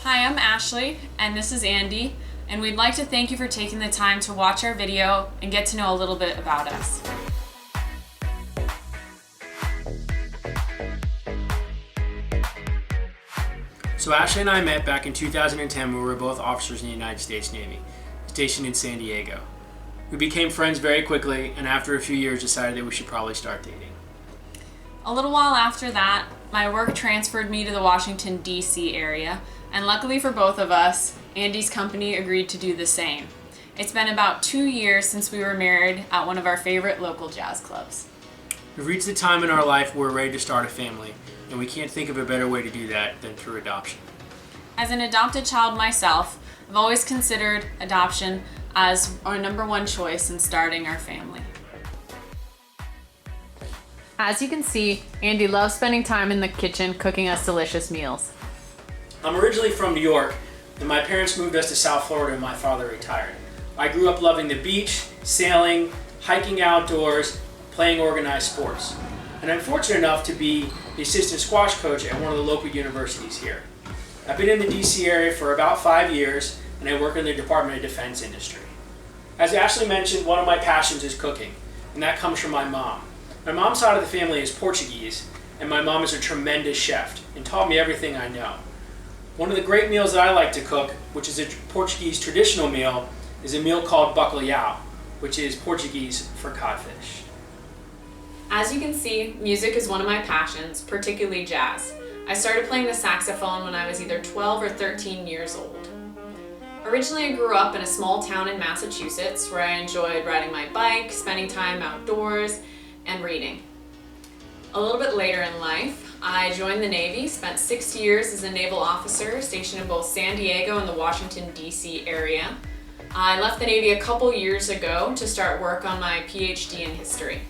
Hi, I'm Ashley, and this is Andy, and we'd like to thank you for taking the time to watch our video and get to know a little bit about us. So Ashley and I met back in 2010 when we were both officers in the United States Navy, stationed in San Diego. We became friends very quickly, and after a few years decided that we should probably start dating. A little while after that, my work transferred me to the Washington, D.C. area, and luckily for both of us, Andy's company agreed to do the same. It's been about 2 years since we were married at one of our favorite local jazz clubs. We've reached the time in our life where we're ready to start a family, and we can't think of a better way to do that than through adoption. As an adopted child myself, I've always considered adoption as our number one choice in starting our family. As you can see, Andy loves spending time in the kitchen cooking us delicious meals. I'm originally from New York, and my parents moved us to South Florida when my father retired. I grew up loving the beach, sailing, hiking outdoors, playing organized sports. And I'm fortunate enough to be the assistant squash coach at one of the local universities here. I've been in the DC area for about 5 years, and I work in the Department of Defense industry. As Ashley mentioned, one of my passions is cooking, and that comes from my mom. My mom's side of the family is Portuguese, and my mom is a tremendous chef and taught me everything I know. One of the great meals that I like to cook, which is a Portuguese traditional meal, is a meal called bacalhau, which is Portuguese for codfish. As you can see, music is one of my passions, particularly jazz. I started playing the saxophone when I was either 12 or 13 years old. Originally, I grew up in a small town in Massachusetts where I enjoyed riding my bike, spending time outdoors, and reading. A little bit later in life, I joined the Navy, spent 6 years as a naval officer stationed in both San Diego and the Washington, D.C. area. I left the Navy a couple years ago to start work on my PhD in history.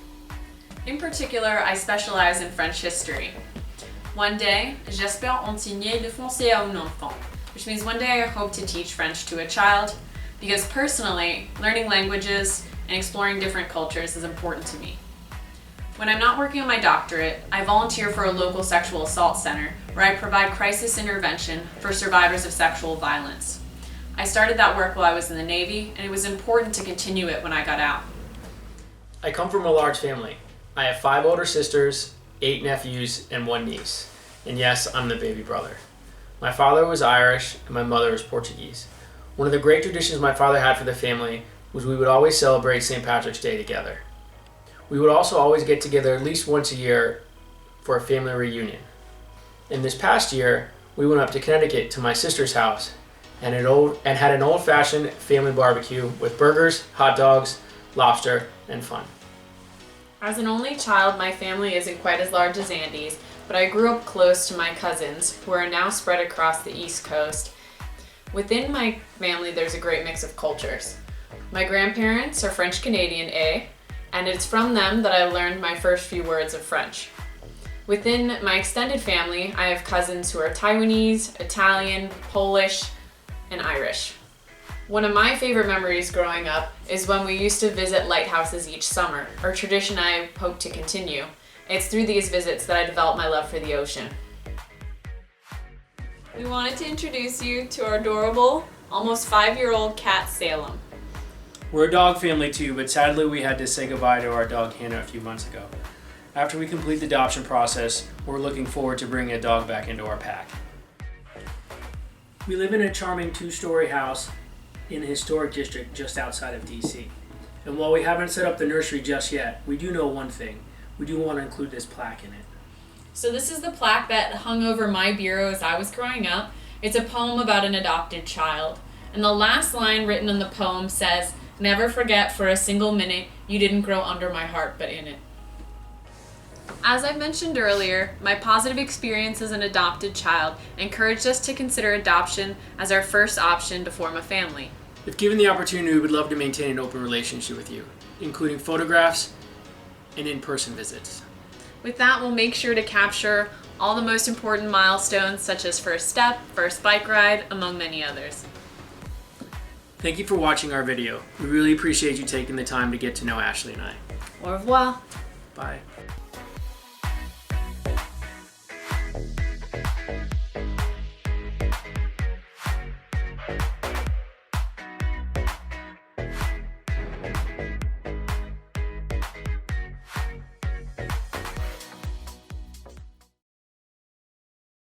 In particular, I specialize in French history. One day, j'espère enseigner le français à un enfant, which means one day I hope to teach French to a child, because personally, learning languages and exploring different cultures is important to me. When I'm not working on my doctorate, I volunteer for a local sexual assault center where I provide crisis intervention for survivors of sexual violence. I started that work while I was in the Navy, and it was important to continue it when I got out. I come from a large family. I have 5 older sisters, 8 nephews, and 1 niece. And yes, I'm the baby brother. My father was Irish, and my mother was Portuguese. One of the great traditions my father had for the family was we would always celebrate St. Patrick's Day together. We would also always get together at least once a year for a family reunion. And this past year, we went up to Connecticut to my sister's house and had an old-fashioned family barbecue with burgers, hot dogs, lobster, and fun. As an only child, my family isn't quite as large as Andy's, but I grew up close to my cousins, who are now spread across the East Coast. Within my family, there's a great mix of cultures. My grandparents are French-Canadian, and it's from them that I learned my first few words of French. Within my extended family, I have cousins who are Taiwanese, Italian, Polish, and Irish. One of my favorite memories growing up is when we used to visit lighthouses each summer, a tradition I hope to continue. It's through these visits that I developed my love for the ocean. We wanted to introduce you to our adorable, almost 5-year-old cat, Salem. We're a dog family too, but sadly we had to say goodbye to our dog Hannah a few months ago. After we complete the adoption process, we're looking forward to bringing a dog back into our pack. We live in a charming 2-story house in a historic district just outside of DC. And while we haven't set up the nursery just yet, we do know one thing. We do want to include this plaque in it. So this is the plaque that hung over my bureau as I was growing up. It's a poem about an adopted child. And the last line written in the poem says, "Never forget for a single minute you didn't grow under my heart but in it." As I mentioned earlier, my positive experience as an adopted child encouraged us to consider adoption as our first option to form a family. If given the opportunity, we would love to maintain an open relationship with you, including photographs and in-person visits. With that, we'll make sure to capture all the most important milestones such as first step, first bike ride, among many others. Thank you for watching our video. We really appreciate you taking the time to get to know Ashley and I. Au revoir. Bye.